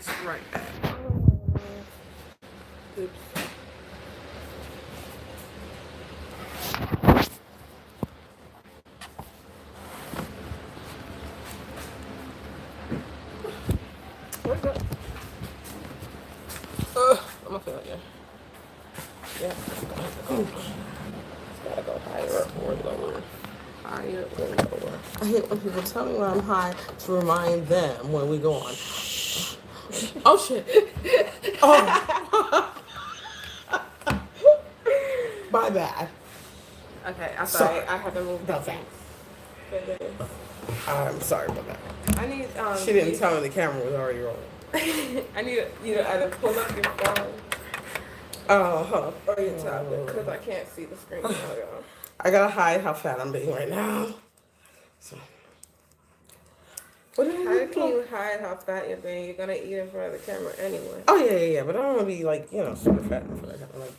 this right. Oops. Where's that? I'm gonna feel it, yeah. Yeah. It's gotta go higher or lower. Higher or lower. I hate when people tell me when I'm high to remind them when we go on. Oh shit. Oh. My bad. Okay, I'm sorry. I had to move that fast. I'm sorry about that. I need. She didn't tell me the camera was already rolling. I need you to either pull up your phone. Or your tablet, because I can't see the screen. I gotta hide how fat I'm being right now. So. How can you hide how fat you're being? You're gonna eat in front of the camera anyway. Oh yeah. But I don't want to be like super fat in front of the camera. Like,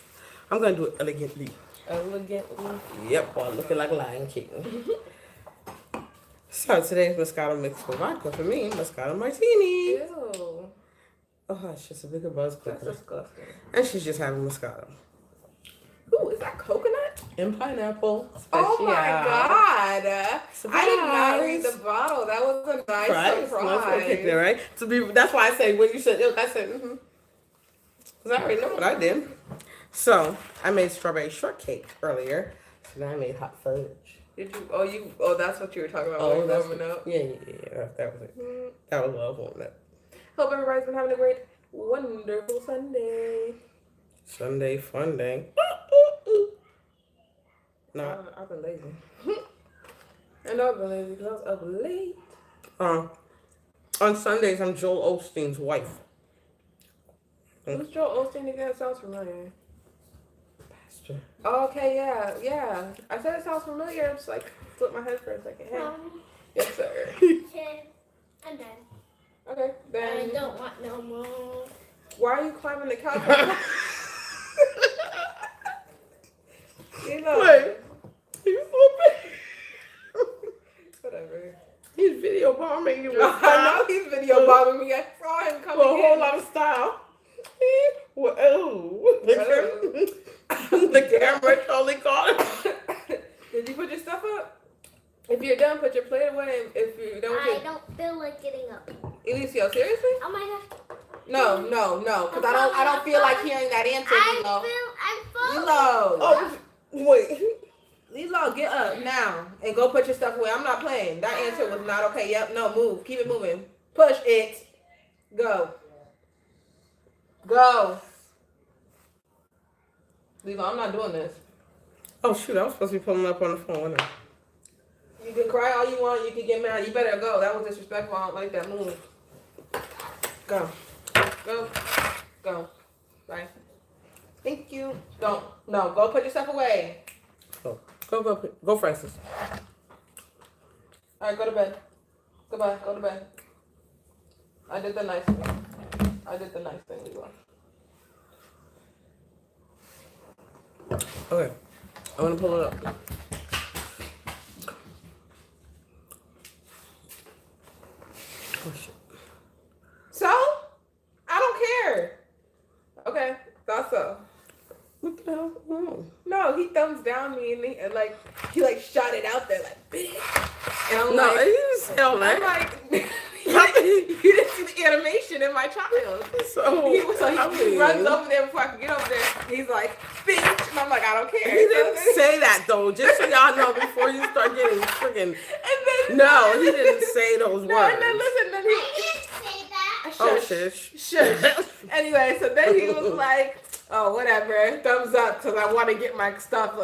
I'm gonna do it elegantly. Elegantly. Yep, while looking like Lion King. So today's Moscato mixed with vodka for me. Moscato martini. Ew. Oh hush, it's a bigger buzz clicker. That's disgusting. And she's just having Moscato. Ooh, is that coconut? And pineapple. Oh my god. Surprise. I did not read the bottle. That was a nice surprise. Nice picture, right? That's why I say when you said ilk, I said, because I already know what I did. So, I made strawberry shortcake earlier. So now I made hot fudge. Did you? Oh, that's what you were talking about. Oh, that's warming up. Yeah. That was it. That was love warming up. Hope everybody's been having a great, wonderful Sunday. Sunday fun day. No, I've been lazy. I know I've been lazy because I was up late. On Sundays, I'm Joel Osteen's wife. Who's Joel Osteen again? It sounds familiar. Pastor. Oh, okay, yeah. I said it sounds familiar. I just flipped my head for a second. Hey. Yes, sir. Okay, I'm done. Okay, then. I don't want no more. Why are you climbing the couch? Wait. He's whatever. He's video bombing you. I know he's video bombing me. I saw him coming in. A whole lot of style. The camera totally caught him. Did you put your stuff up? If you're done, put your plate away. If you don't, I don't feel like getting up. Elicio, seriously? Oh my god. No, because I don't feel like hearing that answer. I'm full. Oh, wait. Lilo, get up now and go put your stuff away. I'm not playing. That answer was not okay. Yep, no, move. Keep it moving. Push it. Go. Lilo, I'm not doing this. Oh, shoot. I was supposed to be pulling up on the phone. Wasn't I? You can cry all you want. You can get mad. You better go. That was disrespectful. I don't like that. Move. Go. Bye. Thank you. Don't. No, go put your stuff away. Go, Francis. All right, go to bed. Goodbye. Go to bed. I did the nice thing, Lilo. Okay. I'm going to pull it up. Oh, shit. So? I don't care. Okay. Thought so. What the hell? No, he thumbs down me and he shot it out there bitch. And I'm I'm like, you didn't see the animation in my child. So he runs over there before I can get over there. He's like, bitch. And I'm like, I don't care. He didn't say that though. Just so y'all know before you start getting freaking. No, he didn't say those words. No, and then listen, then he didn't say that. Oh, shush. Anyway, so then he was like, oh, whatever, thumbs up, because I want to get my stuff.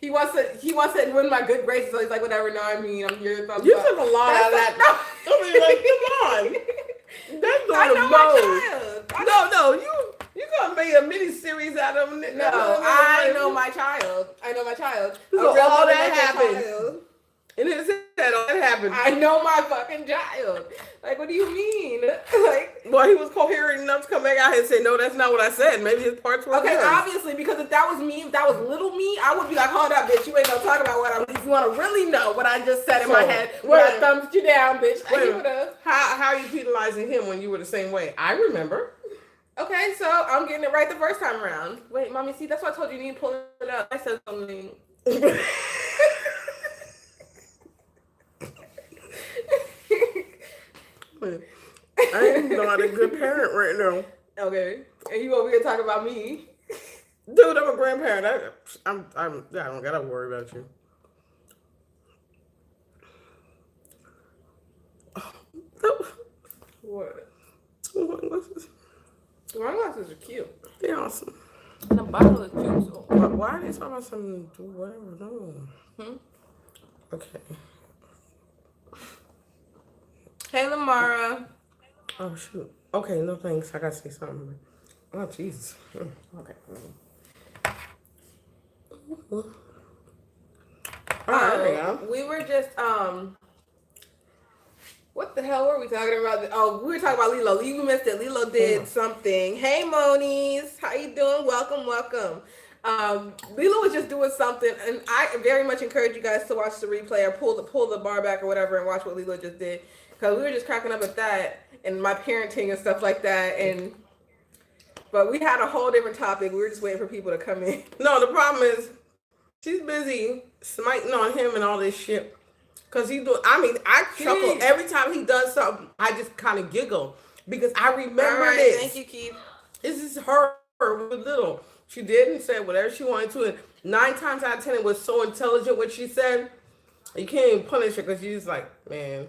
He wants to win my good graces. So he's like, whatever. No, I mean, I'm here. Thumbs up. You took a lot out of that. No. I mean, come on. That's not a my child. No, you gonna make a mini series out of him. No, I know my child. I know my child. So all that happened. And his head, all that happened. I know my fucking child. Like, what do you mean? Like, well, he was coherent enough to come back out here and say, no, that's not what I said. Maybe his parts were okay, yours. obviously, because if that was me, if that was little me, I would be like, hold up, bitch, you ain't gonna talk about what I'm. If you want to really know what I just said in my head, when I thumbed you down, bitch. How are you penalizing him when you were the same way? I remember. Okay, so I'm getting it right the first time around. Wait, mommy, see, that's why I told you need to pull it up. I said something. I'm not a good parent right now. Okay, and you over here talking about me, dude? I'm a grandparent. I don't gotta worry about you. What? My glasses. My glasses are cute. They're awesome. And the bottle is cute. So. Why are they talking about some do whatever? No. Okay. Hey, Lamara. Oh shoot. Okay, no thanks. I gotta say something. Oh Jesus. Okay. We were just what the hell were we talking about? Oh, we were talking about Lilo. You missed it. Lilo did something. Hey, Monies. How you doing? Welcome. Lilo was just doing something, and I very much encourage you guys to watch the replay or pull the bar back or whatever and watch what Lilo just did, because we were just cracking up at that and my parenting and stuff like that. But we had a whole different topic. We were just waiting for people to come in. No, the problem is she's busy smiting on him and all this shit. Cause I chuckle every time he does something. I just kind of giggle because I remember this. Thank you, Keith. This is her with little. She did and said whatever she wanted to, and 9 times out of 10 it was so intelligent what she said. You can't even punish her because she's just like, man,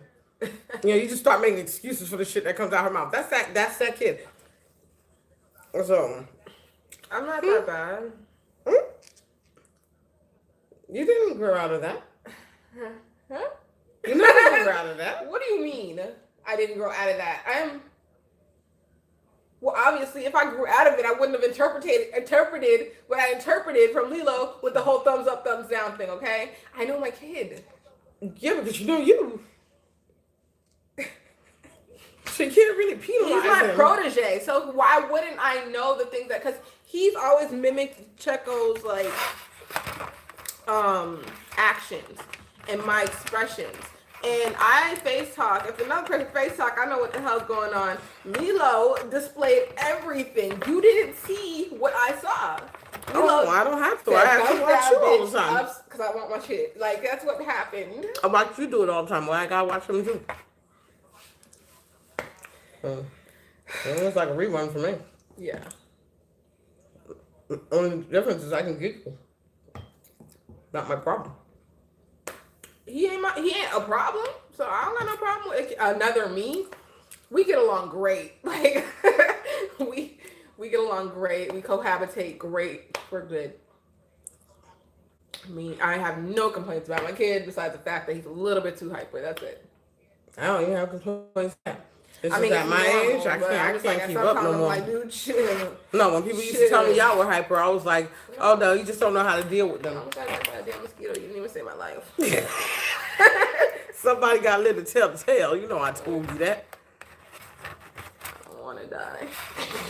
you just start making excuses for the shit that comes out her mouth. That's that kid. So I'm not that bad. You didn't grow out of that. Huh? You never grew out of that. What do you mean? I didn't grow out of that. Well, obviously, if I grew out of it, I wouldn't have interpreted what I interpreted from Lilo with the whole thumbs up, thumbs down thing. Okay, I know my kid. Yeah, because you know you. So you can't really penalize He's my him. protege, so why wouldn't I know the things that? Because he's always mimicked Checo's like actions and my expressions. And I face talk. If another person face talk, I know what the hell's going on. Lilo displayed everything. You didn't see what I saw. Lilo, I don't have to. I have to watch you all the time. Because I want my shit. Like, that's what happened. I watch you do it all the time. Well, I gotta watch them too. It's like a rerun for me. Yeah. The only difference is I can giggle. Not my problem. He ain't a problem, so I don't got no problem with another me. We get along great. Like we get along great. We cohabitate great. We're good. I have no complaints about my kid besides the fact that he's a little bit too hyper. That's it. I don't even have complaints. It's I mean, at my age, I can't keep up no more. Like, dude, chill. No, when people used to tell me y'all were hyper, I was like, oh no, you just don't know how to deal with them. I got that goddamn mosquito. You didn't even save my life. Somebody got lit to tell the tale. You know I told you that. I don't want to die.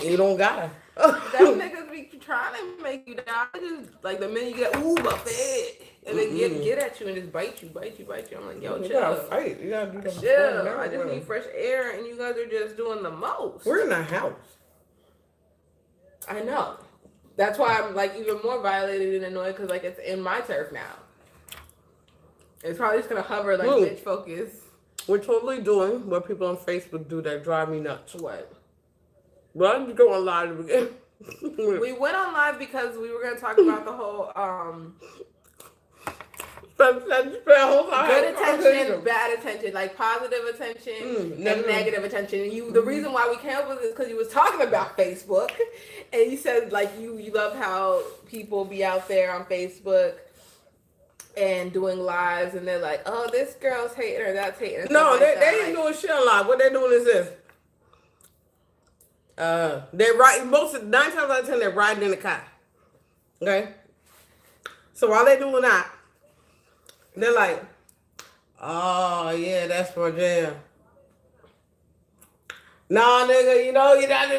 You don't gotta. Them niggas be trying to make you die. Just like the minute you get buffet, and they get at you and just bite you. I'm like, yo, chill. You gotta fight. You gotta do the chill. I just need fresh air, and you guys are just doing the most. We're in a house. I know. That's why I'm like even more violated and annoyed because like it's in my turf now. It's probably just gonna hover like bitch focus. We're totally doing what people on Facebook do that drive me nuts. What? Why did you go on live again? We went on live because we were gonna talk about the whole good attention, bad attention, like positive attention and negative attention. And the reason why we came up with this because you was talking about Facebook, and you said like you love how people be out there on Facebook and doing lives, and they're like, oh, this girl's hating or that's hating. No, they ain't doing shit on live. What they're doing is this. They're riding 9 times out of 10 they're riding in the car. Okay? So while they're doing that, they're like, Oh, yeah, that's for jam. Nah, nigga, you know, you don't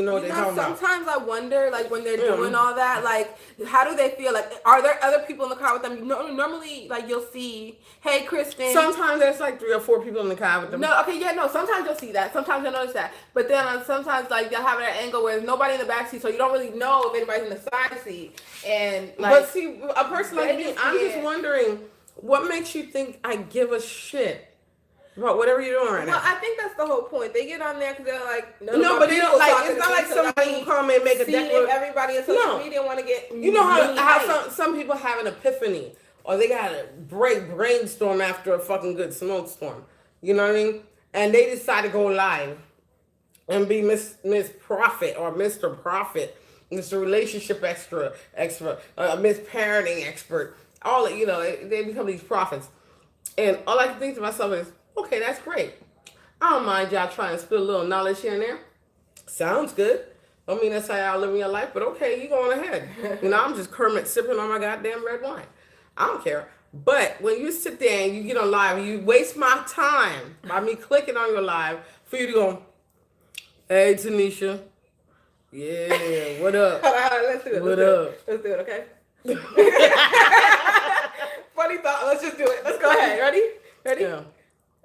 know what they're talking about. Sometimes I wonder, like, when they're doing all that, like, how do they feel? Like, are there other people in the car with them? Normally, like, you'll see, hey, Kristen. Sometimes there's like 3 or 4 people in the car with them. No, okay, yeah, no, sometimes you'll see that. Sometimes you'll notice that. But then sometimes, like, they'll have an angle where there's nobody in the back seat, so you don't really know if anybody's in the side seat. And, like, but see, a person like me, I'm just wondering, what makes you think I give a shit about whatever you're doing right now? Well, I think that's the whole point. They get on there because they're like, no, but they don't like. It's not like somebody can come and make a declaration. Everybody in social media want to get. You know how some people have an epiphany, or they got a brainstorm after a fucking good snowstorm. You know what I mean? And they decide to go live and be Miss Profit or Mr. Profit, Mr. Relationship expert, Miss Parenting expert. All they become these prophets. And all I can think to myself is, okay, that's great. I don't mind y'all trying to spill a little knowledge here and there. Sounds good. I mean, that's how y'all living your life, but okay, you going ahead. I'm just Kermit sipping on my goddamn red wine. I don't care. But when you sit there and you get on live, and you waste my time by me clicking on your live for you to go, hey, Tanisha. Yeah, what up? Let's do it. What up? Let's do it, okay? Funny thought. Let's just do it. Let's go ahead. Ready? Yeah.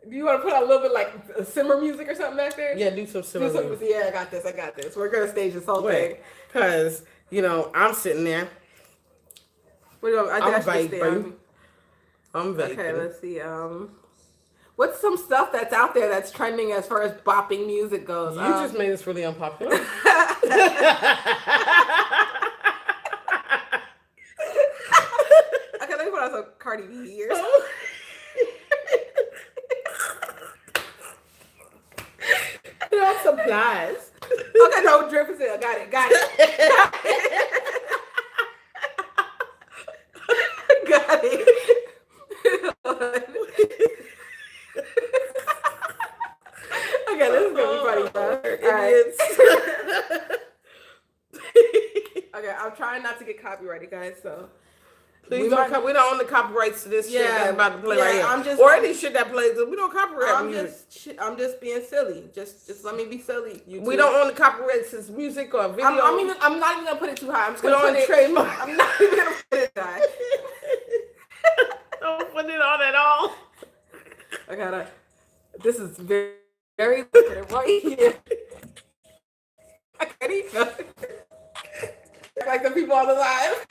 Do you want to put on a little bit like simmer music or something back there? Yeah, do some simmer music. Yeah, I got this. We're going to stage this whole thing. Because, I'm sitting there. What do you want? I'm vaping. Okay, let's see. What's some stuff that's out there that's trending as far as bopping music goes? You just made this really unpopular. Okay, let me put on some Cardi B ears. Supplies. Okay, no, drip for sale. Got it. Got it. Okay, this is gonna be funny, bro. Idiots. Okay, I'm trying not to get copyrighted, guys. So please don't. We don't own the copyrights to this shit that's about to play right here. Or any shit that plays. We don't copyright music. I'm just being silly. Just let me be silly. We don't own the copyrights to music or video. I'm not even gonna put it too high. I'm just gonna put it trademark. I'm not even gonna put it high. Don't put it on at all. I gotta. This is very right here. I can't even. Like the people on the live.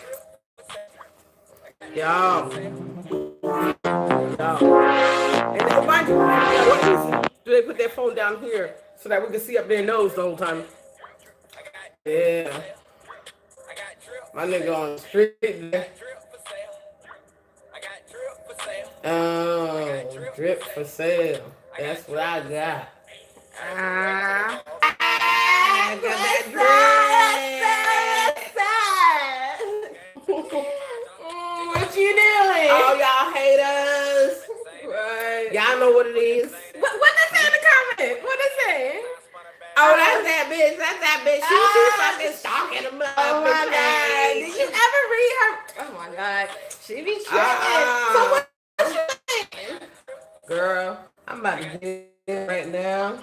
Yo. And mind you, do they put their phone down here so that we can see up their nose the whole time? Yeah. My nigga on the street there. Oh, drip for sale. That's what I got. I got that drip. What you doing? Oh, y'all haters. Right. Y'all know what it is. What they say in the comment? What they say? Oh, that's that bitch. That's that bitch. She's fucking stalking the mother. Oh my god. Did you ever read her? Oh my god. She be tripping. So what you saying? Girl, I'm about to get in right now.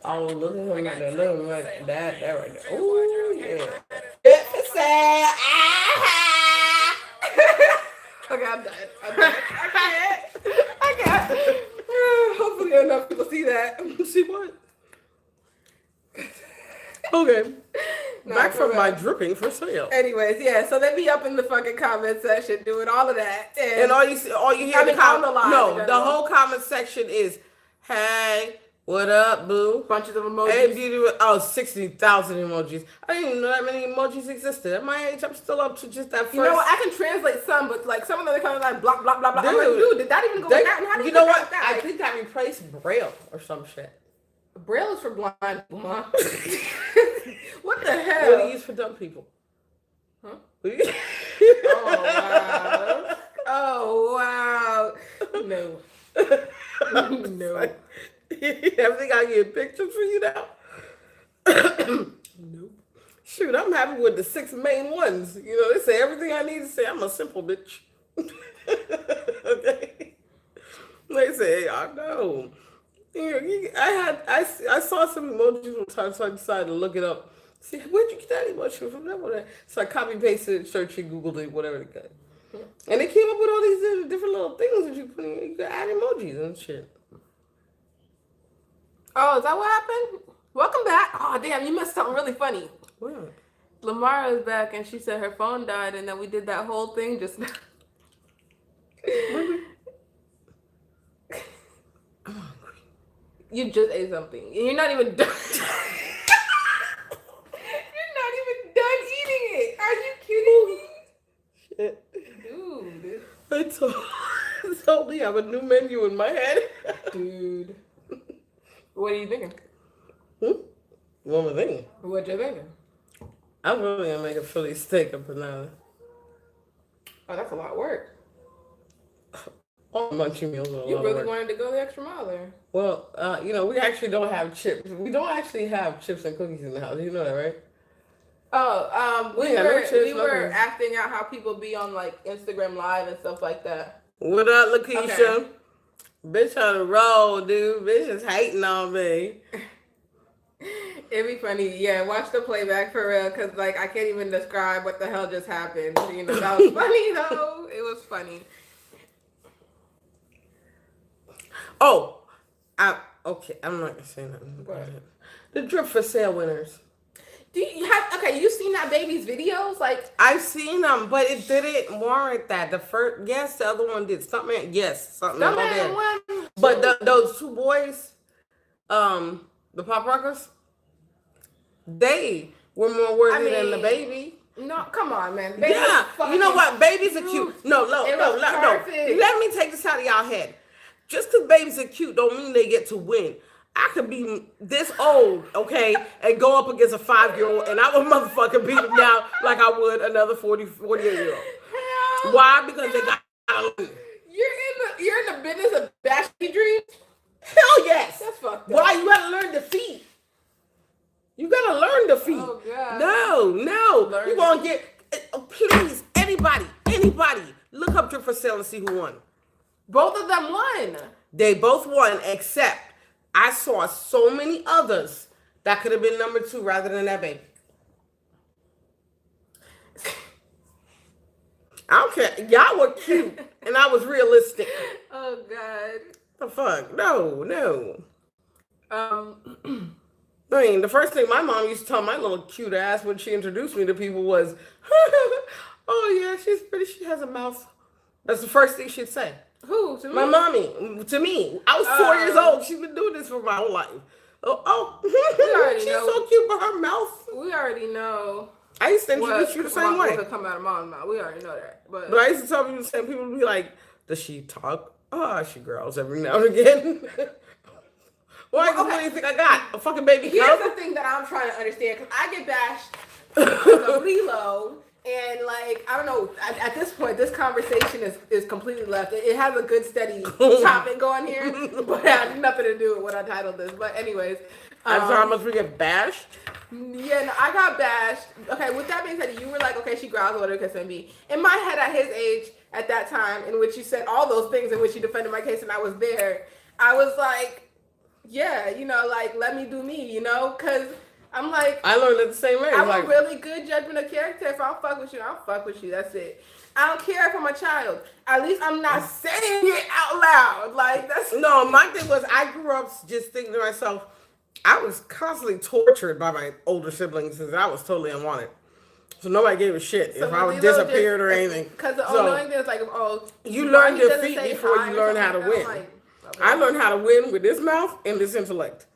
Oh, look at him right there. Look at him right there. That right there. Ooh, yeah. Drip for sale. Okay, I'm done. I can't. Hopefully enough people see that. See what? Okay. Back from my dripping for sale. Anyways, yeah, so they be up in the fucking comment section doing all of that. And all you hear in the comment, the whole comment section is, hey, what up, boo? Bunches of emojis. Hey, beauty. Oh, 60,000 emojis. I didn't even know that many emojis existed. At my age, I'm still up to just that first. You know what? I can translate some, but like some of them kind of like blah, blah, blah, blah. I'm like, dude, did that even go with that? And how do you know what? I think that replaced Braille or some shit. Braille is for blind people, huh? What the hell? What do you use for dumb people? Huh? Oh, wow. Oh, wow. No. No. I think I get pictures for you now. Nope. Shoot, I'm happy with the 6 main ones. You know, they say everything I need to say. I'm a simple bitch. Okay. They say, I know. I saw some emojis one time, so I decided to look it up. See, where'd you get that emoji from? So I copy pasted it, searched it, Googled it, whatever it got. And they came up with all these different little things that you put in. You can add emojis and shit. Oh, is that what happened? Welcome back. Oh, damn, you missed something really funny. What? Lamara is back, and she said her phone died, and then we did that whole thing just now. I'm hungry. You just ate something. You're not even done. You're not even done eating it. Are you kidding me? Shit. Dude. I totally have a new menu in my head. Dude. What are you thinking? What am I thinking? What you thinking? I'm really gonna make a Philly steak and banana. Oh, that's a lot of work. All munchie meals are a You lot really of work. wanted to go the extra mile there. Well, we actually don't have chips. We don't actually have chips and cookies in the house. You know that, right? Oh, we got no chips, were nothing. acting out how people be on like Instagram Live and stuff like that. What up, Lakeisha? Okay. Bitch on the roll, dude. Bitch is hating on me. It'd be funny, yeah. Watch the playback for real, cause like I can't even describe what the hell just happened. You know, that was funny though. It was funny. Oh, okay. I'm not gonna say nothing about What? it. The drip for sale winners. Do you have? Okay, you seen that baby's videos? Like I've seen them, but it didn't warrant that. The first, yes, the other one did. Something, yes, something. Stuntman one, But those two boys, the pop rockers, they were more worthy than the baby. No, come on, man. Baby Yeah, you know what? Babies are cute. No. It was perfect. Let me take this out of y'all head. Just because babies are cute don't mean they get to win. I could be this old, okay, and go up against a 5-year-old, and I would motherfucking beat him down like I would another 48-year-old. Why? Because they got. You're in the business of bashing dreams. Hell yes. That's fucked up. Why? You gotta learn defeat. You gotta learn defeat. Oh God. No. Learn You gonna get? Please, anybody, look up Drip for Sale and see who won. Both of them won. They both won, except I saw so many others that could have been number 2 rather than that baby. I don't care. Y'all were cute, and I was realistic. Oh God. The fuck? No. Um. I mean, the first thing my mom used to tell my little cute ass when she introduced me to people was, "Oh yeah, she's pretty. She has a mouth." That's the first thing she'd say. Who? To me? My mommy. To me, I was 4 years old. She's been doing this for my whole life. She's know. so cute, but her mouth. We already know. I used to introduce you the same way. What could come out of mom's mouth. We already know that. But I used to tell people the same. People would be like, "Does she talk?" Oh, she growls every now and again. Why? Well, what do you think I got? A fucking baby here's cub? the thing that I'm trying to understand, because I get bashed because of Lilo, and like I don't know. At this point, this conversation is completely left. It has a good steady topic going here, but it has nothing to do with what I titled this. But anyways, After how much we get bashed? Yeah, no, I got bashed. Okay, with that being said, you were like, okay, she growls or whatever it can be. In my head, at his age, at that time, in which you said all those things in which you defended my case, and I was there, I was like, yeah, you know, like, let me do me, you know? Because I'm like... I learned it the same way. I'm a really good judgment of character. If I don't fuck with you, I don't fuck with you. That's it. I don't care if I'm a child. At least I'm not saying it out loud. Like, that's... No, my thing was, I grew up just thinking to myself, I was constantly tortured by my older siblings since I was totally unwanted. So nobody gave a shit if I was disappeared or anything. Because the only thing is like, you learn defeat before you learn how to win. Like, okay. I learned how to win with this mouth and this intellect.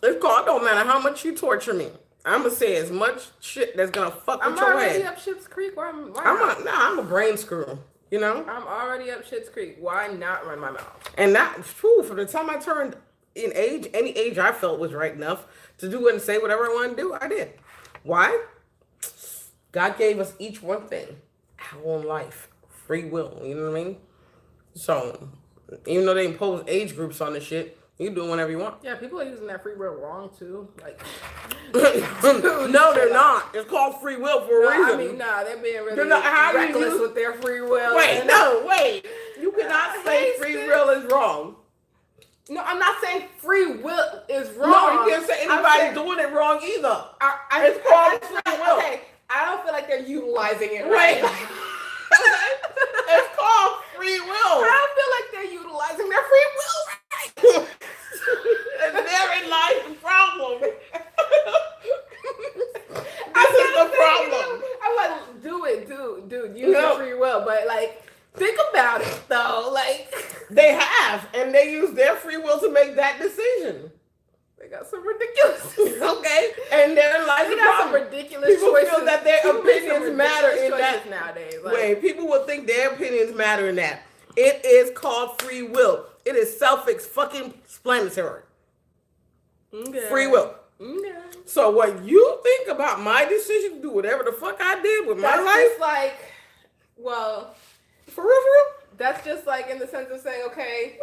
It's called, don't matter how much you torture me. I'm going to say as much shit that's going to fuck with your head. I'm already up Schitt's Creek. I'm a brain screw, you know? I'm already up Schitt's Creek. Why not run my mouth? And that's true. From the time I turned in age, any age I felt was right enough to do and say whatever I wanted to do, I did. Why? God gave us each one thing. Our own life. Free will. You know what I mean? So, even though they impose age groups on this shit, You can do it whenever you want. Yeah, people are using that free will wrong too. Like, no, they're not. It's called free will for a reason. I mean, they're being really reckless with their free will. Wait. You cannot say free will is wrong. No, I'm not saying free will is wrong. No, you can't say anybody's doing it wrong either. It's called free will. Okay, I don't feel like they're utilizing it right. It's called free will. I don't feel like they're utilizing their free will right. And therein lies the problem. This is the problem. I'm like, dude, use your free will, but like, think about it though. Like, they have, and they use their free will to make that decision. They got some ridiculous. Okay, and therein lies the problem. Some ridiculous people choices. Feel that their opinions matter in that nowadays. Like, people will think their opinions matter in that. It is called free will. It is self-explanatory. Okay. Free will. Okay. So what you think about my decision to do whatever the fuck I did with my life? Just like, well, for real? That's just like in the sense of saying, okay,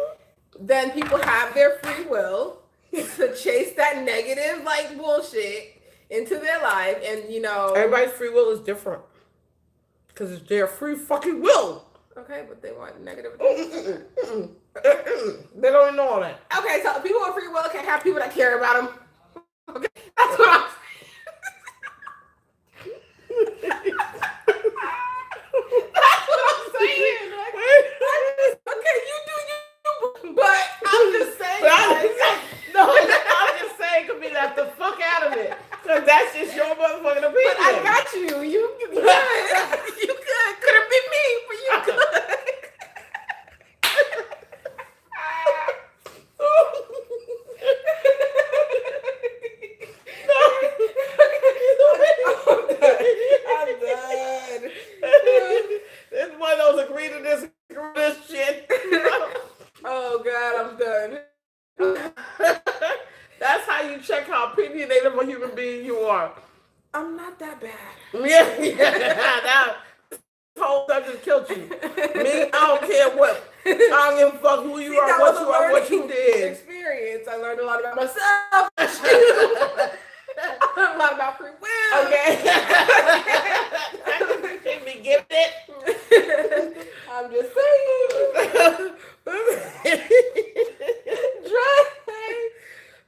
then people have their free will to chase that negative like bullshit into their life, and everybody's free will is different because it's their free fucking will. Okay, but they want negative. They don't even know all that. Okay, so people with free will can have people that care about them. Okay, that's what I'm saying. That's what I'm saying. Okay, you do you, but I'm just saying. I'm just saying, could be left the fuck out of it, because that's just your motherfucking opinion. But I got you. You could. Couldn't be me, but you could. I'm done. It's one of those agree to this shit. Oh God, I'm done. That's how you check how opinionated of a human being you are. I'm not that bad. Yeah. Now, this whole stuff just killed you. Me, I don't care what. I don't give a fuck who you are, what you are, what you did. Experience. I learned a lot about myself. I learned a lot about free will. Okay. You can't be gifted. I'm just saying.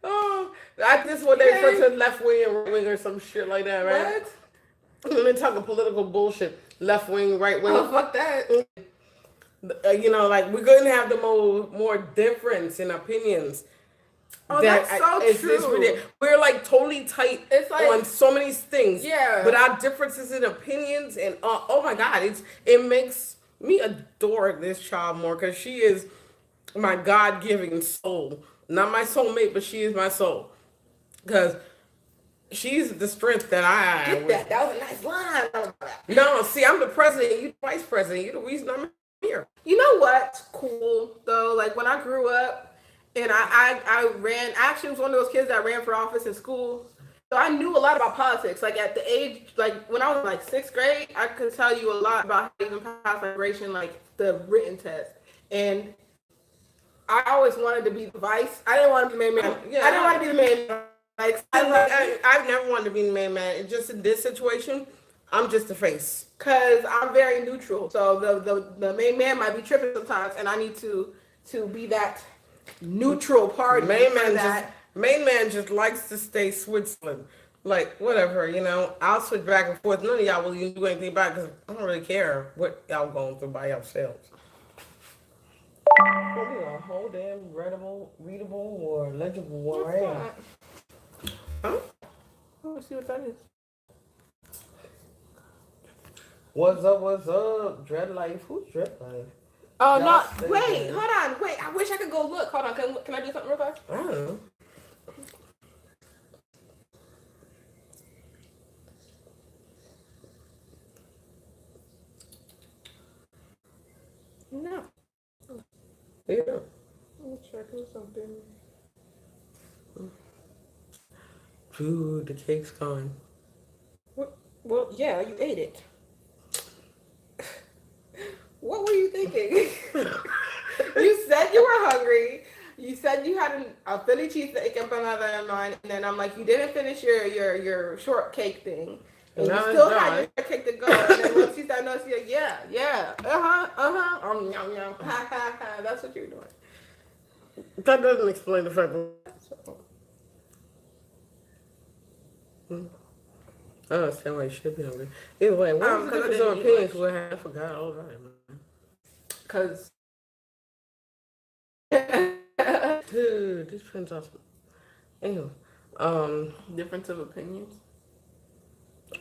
Oh, that's what they refer to left wing and right wing or some shit like that, right? What? When they talk of political bullshit, left wing, right wing. Oh, fuck that. Like we couldn't have the more difference in opinions. Oh, that's so true. We're like totally tight on so many things. Yeah. But our differences in opinions and oh my God, it makes me adore this child more because she is my God-given soul. Not my soulmate, but she is my soul. Because she's the strength that I have. That was a nice line. No, see, I'm the president. You the vice president. You're the reason I'm here. You know what's cool, though? Like, when I grew up, and I actually was one of those kids that ran for office in school. So I knew a lot about politics. Like, at the age, like, when I was in, like, 6th grade, I could tell you a lot about how to even pass migration, like, the written test. And I always wanted to be the vice. I didn't want to be the main man. Yeah, I didn't want to be the main man. Like, I've never wanted to be the main man. It's just in this situation, I'm just the face. Because I'm very neutral. So the main man might be tripping sometimes, and I need to be that neutral party. Main man just likes to stay Switzerland. Like, whatever, I'll switch back and forth. None of y'all will even do anything about it because I don't really care what y'all going through by yourselves. A whole damn readable or legible one right now. Huh? Let's see what that is. What's up? Dread Life? Who's Dread Life? Oh, no. Wait, hold on. Wait, I wish I could go look. Hold on. Can I do something real fast? I don't know. No. Yeah. I'm checking something. Ooh, the cake's gone. Well, yeah, you ate it. What were you thinking? You said you were hungry. You said you had a Philly cheesesteak empanada in mind, and then I'm like, you didn't finish your shortcake thing. And you still had your cake to go. And then once she started noticing, she's like, yeah. Yum, yum. Ha, ha, ha. That's what you're doing. That doesn't explain the fact that... I don't understand why you should be hungry. Either way, what is the difference of opinions? I forgot all about it, man. Because... Dude, this depends on... Anyway, difference of opinions?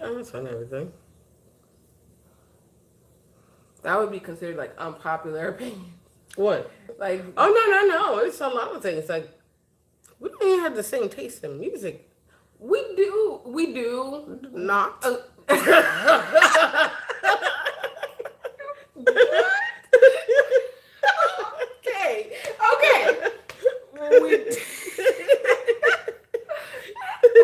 That's on everything. That would be considered like unpopular opinions. What? Like, oh no! It's a lot of things. Like, we don't even have the same taste in music. We do. Not. Okay.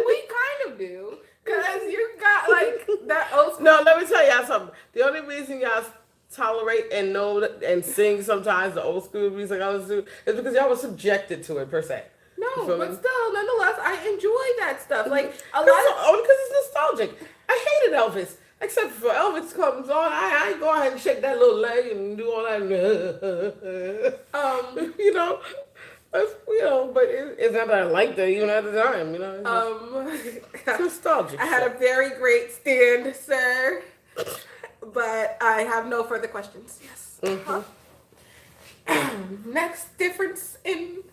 We kind of do. Because you got like that old school. No, let me tell y'all something. The only reason y'all tolerate and know and sing sometimes the old school music I was do is because y'all were subjected to it per se. No, but still, nonetheless, I enjoy that stuff. Like a lot only because it's nostalgic. I hated Elvis, except for Elvis comes on. I go ahead and shake that little leg and do all that. But it's not that I liked it even at the time. It's nostalgic. I had a very great stand, sir, but I have no further questions. Yes. Mm-hmm. Next difference in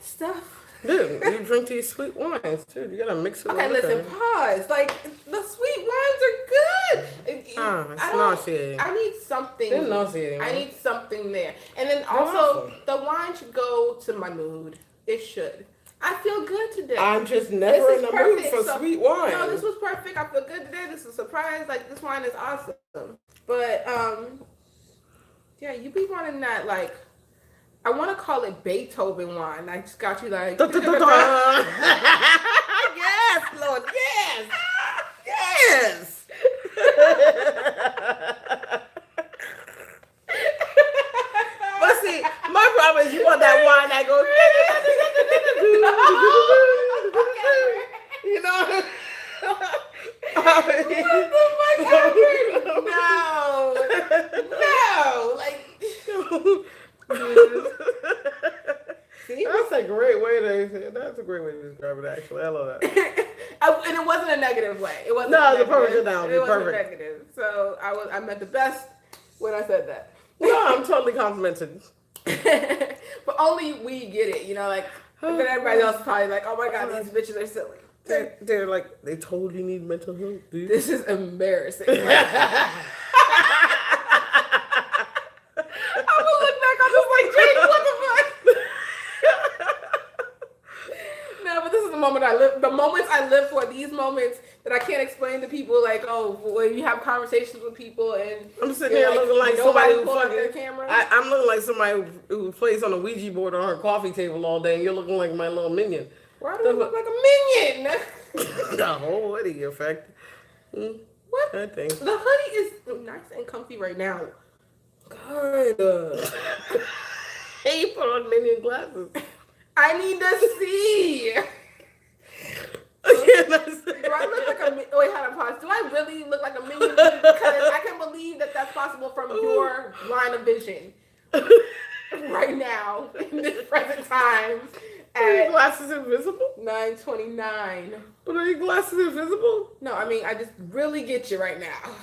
stuff. Dude, you drink these sweet wines too. You gotta mix it. Okay, listen, pause. Like the sweet wines are good. It's nauseating. I need something. It's nauseating. I need something there, and then also the wine should go to my mood. It should. I feel good today. I'm just never in the mood for sweet wine. No, this was perfect. I feel good today. This is a surprise. Like this wine is awesome. But yeah, you be wanting that like. I want to call it Beethoven wine. I just got you like... Yes, Lord, yes! Yes! But see, my problem is you want that wine that goes... You know? No! Like... See? That's a great way to describe it, actually. I love that. And it wasn't a negative way. It wasn't the perfect analogy. It wasn't negative. So I meant the best when I said that. No, I'm totally complimented. But only we get it, like then everybody else is probably like, oh my god, these bitches are silly. They're like, they totally need mental health, dude. This is embarrassing. I will look back on this like, Jake, what the fuck? No, but this is the moment I live. The moments I live for. These moments that I can't explain to people. Like, when you have conversations with people and I'm sitting here looking like somebody who fucking their camera. I'm looking like somebody who plays on a Ouija board on her coffee table all day. And you're looking like my little minion. Why do I look like a minion? The whole hoodie effect. What? I think The hoodie is nice and comfy right now. God. Hey, you put on minion glasses. I need to see. Do I look like a minion? Wait, hold on, pause. Do I really look like a minion? Because I can't believe that that's possible from your line of vision. Right now, in this present time. Are your glasses invisible? 9:29. But are your glasses invisible? No, I mean, I just really get you right now.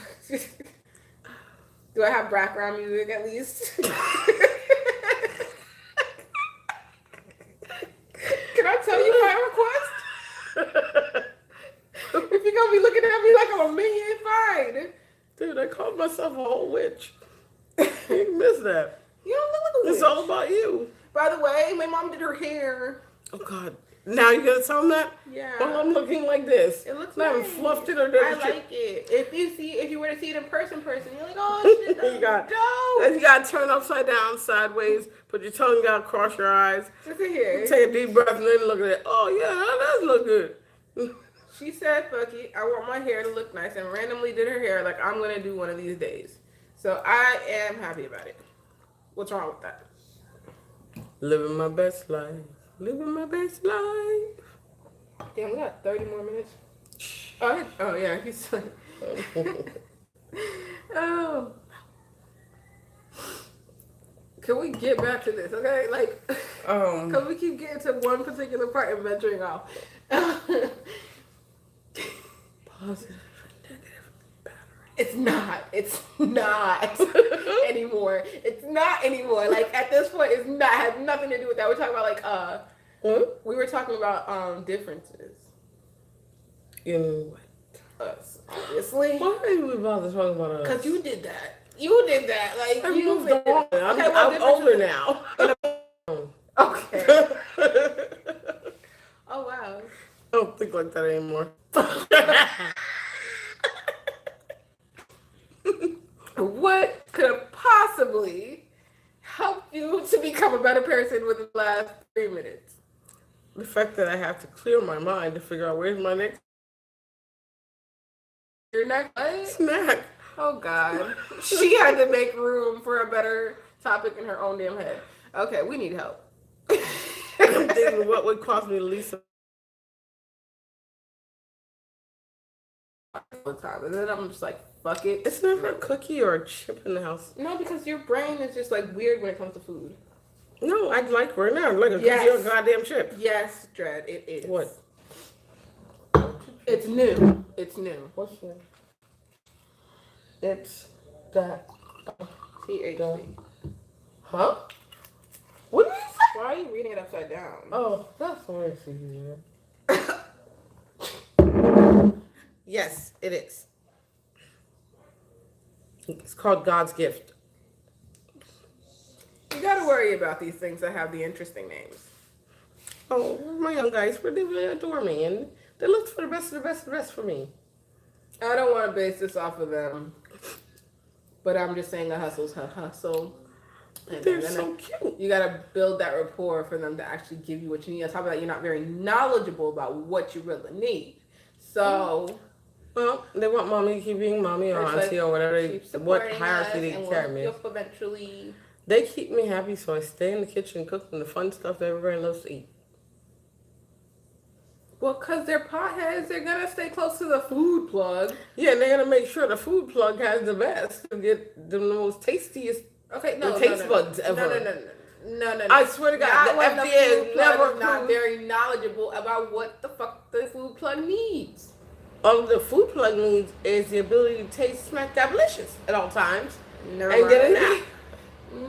Do I have background music at least? Can I tell you my request? If you're gonna be looking at me like I'm a minion, fine. Dude, I called myself a whole witch. You missed that. You don't look like a witch. It's all about you. By the way, my mom did her hair. Oh God. Now you gonna tell them that? Yeah. Well, I'm looking like this. It looks nice. I haven't fluffed it or done I like it. If you were to see it in person, you're like, oh shit, that's dope. You gotta turn upside down, sideways, put your tongue out, cross your eyes. Look at here. Take a deep breath and then look at it. Oh yeah, that does look good. She said, fuck it, I want my hair to look nice, and randomly did her hair like I'm gonna do one of these days. So I am happy about it. What's wrong with that? Living my best life. Living my best life. Damn, we got 30 more minutes. Oh yeah, he's like... Oh. Can we get back to this, okay? Like, can we keep getting to one particular part and venturing off? Positive negative battery. It's not anymore. It's not anymore. Like, at this point, it's not, has nothing to do with that. We're talking about, like, we were talking about, differences. In what? Us, obviously. Why are you about to talk about us? Because you did that. You did that. Like, I'm you did that. Okay, I'm older now. Okay. Oh, wow. I don't think like that anymore. What could have possibly helped you to become a better person within the last 3 minutes? The fact that I have to clear my mind to figure out where's my next Your next what? snack. Oh, God. She had to make room for a better topic in her own damn head. Okay, we need help. I'm thinking what would cost me the least all the time. And then I'm just like, fuck it. It's never a cookie or a chip in the house. No, because your brain is just like weird when it comes to food. No, I'd like right now, like a cookie or a goddamn chip. Yes, Dread, it is. What? It's new. It's new. What's new? It's that. THC. Huh? What did you say? Why are you reading it upside down? Oh, that's the way to hear. Yes, it is. It's called God's gift. You gotta worry about these things that have the interesting names. Oh, my young guys really adore me, and they look for the best of the best of the best for me. I don't want to base this off of them, but I'm just saying a hustle's a hustle. And they're so cute. You gotta build that rapport for them to actually give you what you need. On top of that, you're not very knowledgeable about what you really need. So, well, they want mommy to keep being mommy or auntie or whatever. What hierarchy they carry me. Eventually, they keep me happy, so I stay in the kitchen cooking the fun stuff that everybody loves to eat. Well, because they're potheads, they're going to stay close to the food plug. Yeah, and they're going to make sure the food plug has the best to get the most tastiest taste buds ever. No. I swear to God, the FDA is never not very knowledgeable about what the fuck the food plug needs. All the food plug needs is the ability to taste smack delicious at all times Never and mind. get a nap.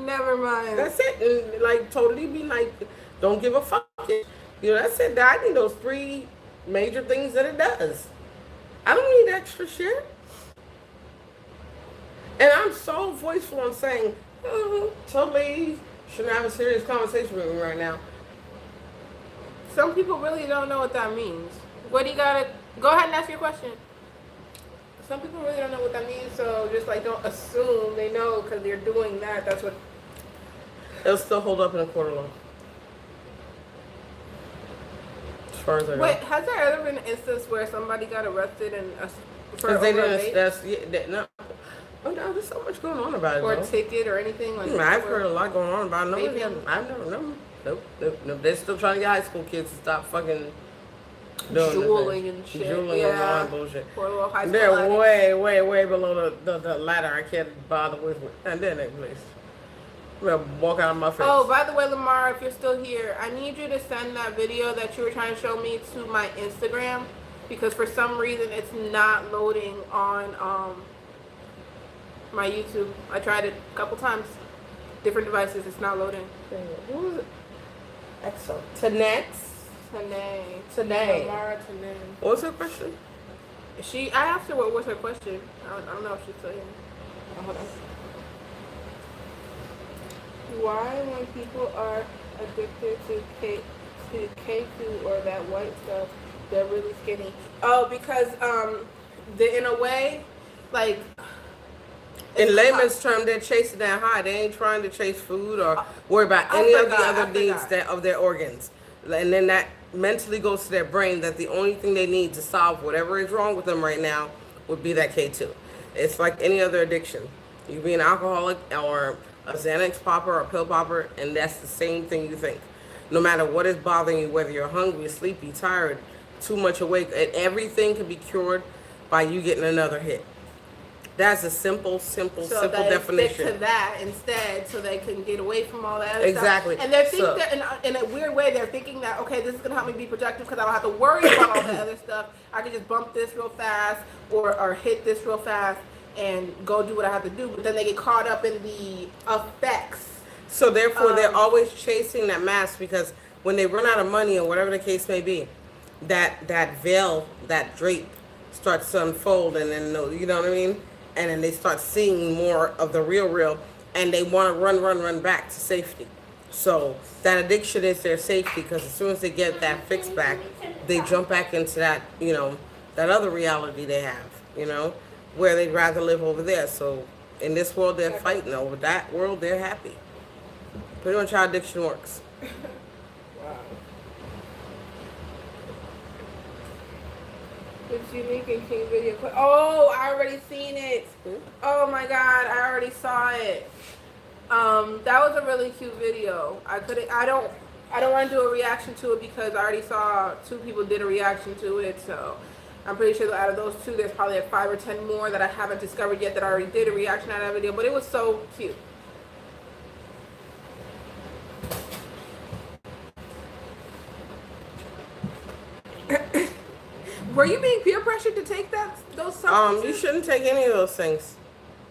Never mind. That's it. And like totally be like, don't give a fuck. You know, that's it. I need those 3 major things that it does. I don't need extra shit. And I'm so voiceful on saying, totally shouldn't have a serious conversation with me right now. Some people really don't know what that means. What do you gotta... Go ahead and ask your question. Some people really don't know what that means, so just like don't assume they know because they're doing that. That's what... It'll still hold up in a court of law. As far as I know. Wait, has there ever been an instance where somebody got arrested and because they didn't... No. Oh no, there's so much going on about it. Or a ticket or anything like that. I've heard a lot going on about it. I've never known. Nope. They're still trying to get high school kids to stop fucking drooling and shit. Drooling and all that bullshit. Poor little high school They're addicts. way below the ladder. I can't bother with. And then that place. I'm gonna walk out of my face. Oh, by the way, Lamar, if you're still here, I need you to send that video that you were trying to show me to my Instagram because for some reason it's not loading on my YouTube. I tried it a couple times, different devices. It's not loading. Who was it? Excellent. Tanae. Lamara Tanae. What was her question? I asked her what was her question. I don't know if she's still here. Oh, hold on. Why, when people are addicted to K2 or that white stuff, they're really skinny? Oh, because in a way, like. In layman's term, they're chasing that high. They ain't trying to chase food or worry about any of the other needs of their organs. And then that mentally goes to their brain that the only thing they need to solve whatever is wrong with them right now would be that K2. It's like any other addiction. You be an alcoholic or a Xanax popper or a pill popper, and that's the same thing you think. No matter what is bothering you, whether you're hungry, sleepy, tired, too much awake, and everything can be cured by you getting another hit. That's a simple definition. Stick to that instead, so they can get away from all that. Exactly. Stuff. And they're thinking that in a weird way, they're thinking that, okay, this is gonna help me be productive because I don't have to worry about all the other stuff. I can just bump this real fast or hit this real fast and go do what I have to do. But then they get caught up in the effects. So therefore, they're always chasing that mask, because when they run out of money or whatever the case may be, that veil, that drape, starts to unfold, and then you know what I mean. And then they start seeing more of the real, and they want to run back to safety. So that addiction is their safety, because as soon as they get that fix back, they jump back into that, that other reality they have, where they'd rather live over there. So in this world, they're fighting. Over that world, they're happy. Pretty much how addiction works. Wow. It's unique and King video. Oh, I already seen it. Oh my God, I already saw it. That was a really cute video. I don't want to do a reaction to it because I already saw 2 people did a reaction to it. So I'm pretty sure that out of those 2, there's probably like 5 or 10 more that I haven't discovered yet that I already did a reaction to that video. But it was so cute. Were you being peer pressured to take those substances? You shouldn't take any of those things.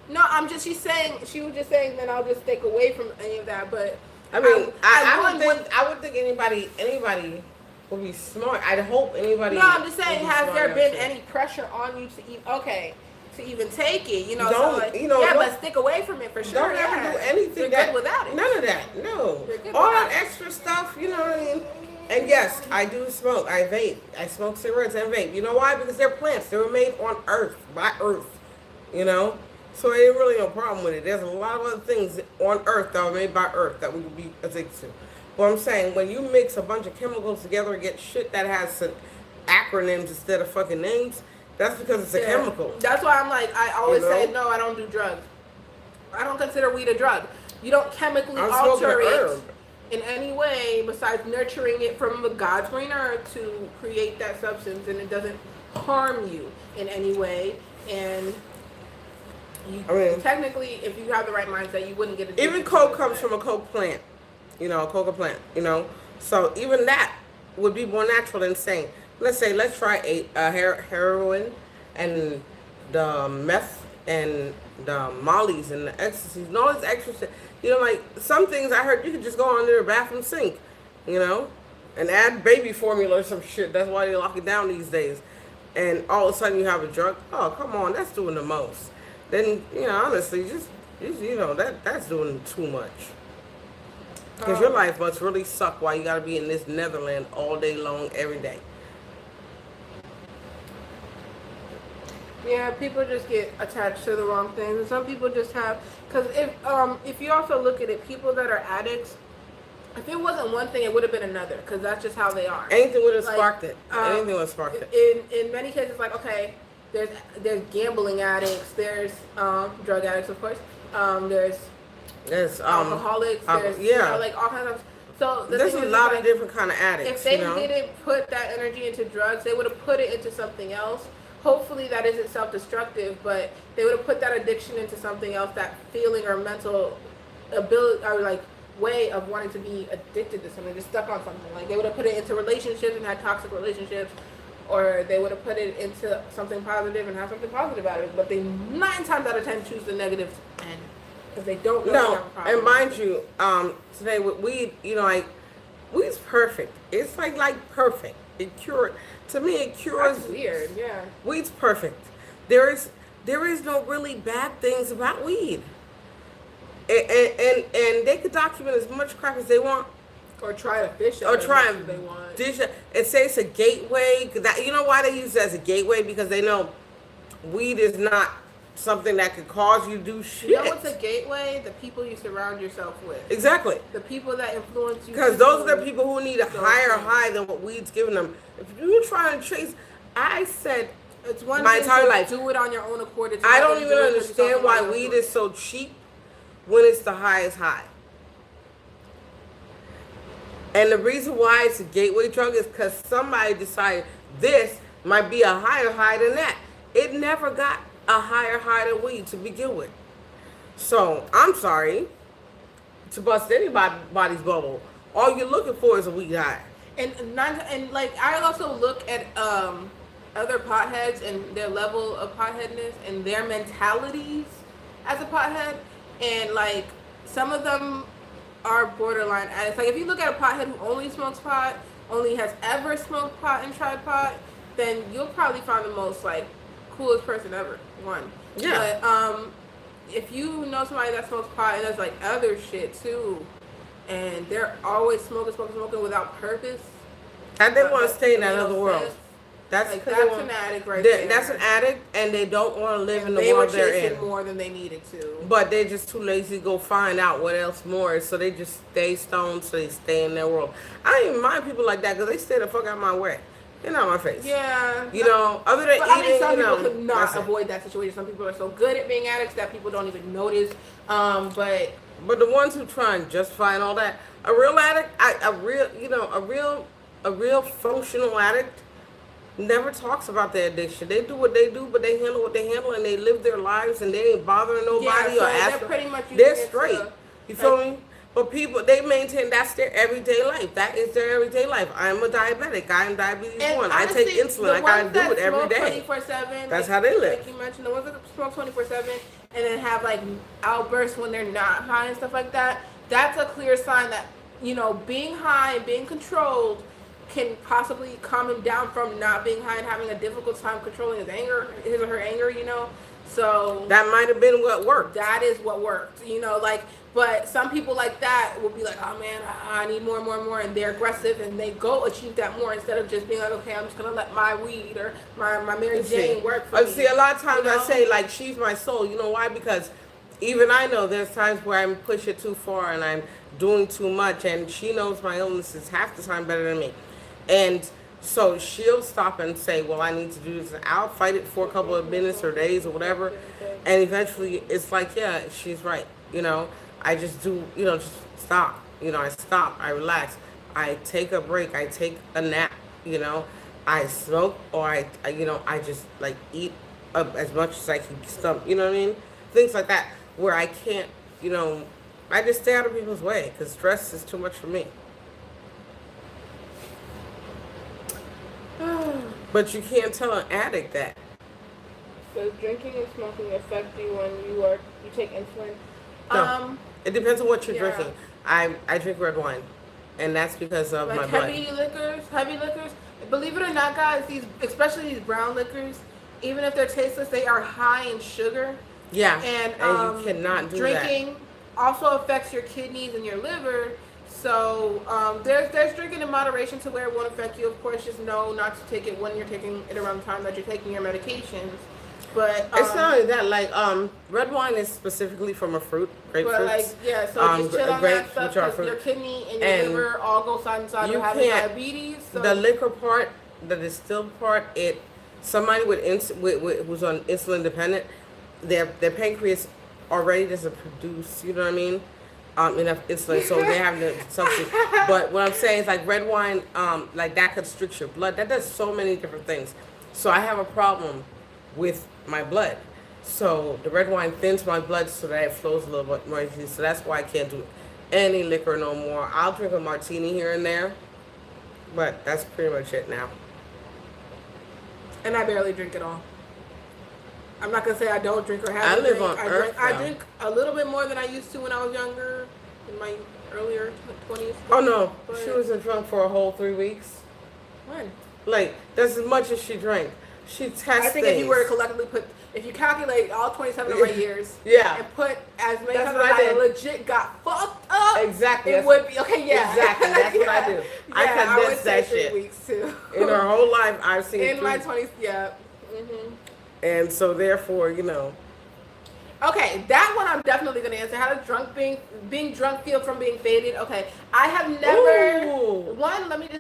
No, she was just saying that I'll just stick away from any of that. But I mean, I would think anybody would be smart. I'd hope anybody. No, I'm just saying, has there been any pressure on you to even take it? But stick away from it for sure. Don't ever do anything good without it. None of that. No. All that extra stuff. You know what I mean? And yes, I do smoke. I vape. I smoke cigarettes and vape. You know why? Because they're plants. They were made on Earth, by Earth. So ain't really no problem with it. There's a lot of other things on Earth that were made by Earth that we could be addicted to. But I'm saying, when you mix a bunch of chemicals together and get shit that has acronyms instead of fucking names, that's because it's a chemical. That's why I'm like, I always say, no, I don't do drugs. I don't consider weed a drug. You don't chemically alter it in any way besides nurturing it from the God's green earth to create that substance, and it doesn't harm you in any way. And technically, if you have the right mindset, you wouldn't get addicted. Even coke comes from a coke plant, a coca plant, So even that would be more natural than saying, let's try heroin and the meth and the mollies and the ecstasies and all this extra shit. Like some things I heard you could just go under the bathroom sink, and add baby formula or some shit. That's why they lock it down these days. And all of a sudden you have a drug. Oh, come on, that's doing the most. Then, honestly, just that's doing too much. Because your life must really suck while you got to be in this Netherland all day long, every day. Yeah, people just get attached to the wrong things. And some people just have, because if you also look at it, people that are addicts, if it wasn't one thing, it would have been another, because that's just how they are. Anything would have sparked it. Anything would have sparked it. In many cases, like, okay, there's gambling addicts, there's drug addicts, of course. There's alcoholics. There's like all kinds of. So there's a lot of different kind of addicts. If they didn't put that energy into drugs, they would have put it into something else. Hopefully that isn't self-destructive, but they would have put that addiction into something else, that feeling or mental ability or like way of wanting to be addicted to something, just stuck on something. Like they would have put it into relationships and had toxic relationships, or they would have put it into something positive and have something positive out of it. But they 9 times out of 10 choose the negative end because they don't really have a problem. And mind you, today with weed, weed's perfect. It's like perfect. It cured. To me, it cures. That's weird, yeah. Weed's perfect. There is no really bad things about weed. And they could document as much crap as they want. Or try to fish it. Or try and they want. Dish it. And say it's a gateway. You know why they use it as a gateway? Because they know weed is not something that could cause you to do shit. You know what's a gateway? The people you surround yourself with. Exactly. The people that influence you. Because those are the people who need a higher high than what weed's giving them. If you're trying to chase, I said it's one my entire life. Do it on your own accord. I don't even understand why weed is so cheap when it's the highest high. And the reason why it's a gateway drug is because somebody decided this might be a higher high than that. It never got a higher high than weed to begin with. So, I'm sorry to bust anybody's bubble. All you're looking for is a weed high. And like, I also look at other potheads and their level of potheadness and their mentalities as a pothead. And, like, some of them are borderline addicts. Like, if you look at a pothead who only smokes pot, only has ever smoked pot and tried pot, then you'll probably find the most, like, coolest person ever. One. Yeah. But if you know somebody that smokes pot and does, like, other shit too, and they're always smoking without purpose, and they want to stay in that other world. That's like, that's an addict right there. That's an addict, and they don't want to live in the world they're in. They were chasing more than they needed to. But they're just too lazy to go find out what else more is, so they just stay stoned, so they stay in their world. I don't even mind people like that, because they stay the fuck out of my way. They're not my face. Yeah. You know, other than eating, some you know. people could not avoid that situation. Some people are so good at being addicts that people don't even notice. But the ones who try and justify and all that, a real addict, a real functional addict never talks about their addiction. They do what they do, but they handle what they handle, and they live their lives, and they ain't bothering nobody or asking. They're pretty much they're straight. You feel me? But people, they maintain that's their everyday life. That is their everyday life. I'm a diabetic. I'm diabetes 1. I take insulin. I gotta do it every day. 24/7. That's how they live. Like you mentioned, the ones that smoke 24/7 and then have like outbursts when they're not high and stuff like that. That's a clear sign that, you know, being high and being controlled can possibly calm him down from not being high and having a difficult time controlling his or her anger, you know. So that might have been what worked. That is what worked, you know, like. But some people like that will be like, oh man, I need more and more and more, and they're aggressive and they go achieve that more instead of just being like, okay, I'm just gonna let my weed or my Mary Jane work for me. See, a lot of times I say like, she's my soul. You know why? Because even I know there's times where I'm push it too far and I'm doing too much, and she knows my illnesses half the time better than me, and so she'll stop and say, well, I need to do this. I'll fight it for a couple of minutes or days or whatever, and eventually it's like, yeah, she's right, you know. I just do, you know, just stop. You know, I stop. I relax. I take a break. I take a nap. You know, I smoke, or I just like eat as much as I can stomach. You know what I mean? Things like that where I can't, you know, I just stay out of people's way because stress is too much for me. But you can't tell an addict that. Does drinking and smoking affect you when you take insulin? No. It depends on what you're drinking. I drink red wine, and that's because of my blood. Heavy liquors. Believe it or not, guys, especially these brown liquors, even if they're tasteless, they are high in sugar. Yeah, and you cannot do that. Drinking also affects your kidneys and your liver. So there's drinking in moderation to where it won't affect you. Of course, just know not to take it when you're taking it around the time that you're taking your medications. But it's not only that, like red wine is specifically from a fruit, grapefruit. But like, yeah, so just chill on that stuff because your kidney and your liver all go side and side. You're having diabetes. So. The liquor part, the distilled part, somebody who's on insulin dependent, their pancreas already doesn't produce, you know what I mean, enough insulin, so they have the substitute. But what I'm saying is like red wine, like that constricts your blood. That does so many different things. So I have a problem with my blood, so the red wine thins my blood so that it flows a little bit more easily. So that's why I can't do any liquor no more. I'll drink a martini here and there, but that's pretty much it now. And I barely drink at all. I'm not gonna say I don't drink or have. I live on Earth. I drink a little bit more than I used to when I was younger, in my earlier 20s. Oh no, she wasn't drunk for a whole 3 weeks. When? Like that's as much as she drank. She tested. I think if you were to collectively if you calculate all 27 of my years, and put as many times as I legit got fucked up, exactly, it would be okay. Yeah, exactly. That's what I do. Yeah, I condensed that shit. 3 weeks too. In her whole life, I've seen. In my 20s, yeah. Mhm. And so, therefore, you know. Okay, that one I'm definitely gonna answer. How does being drunk feel from being faded? Okay, I have never. Ooh.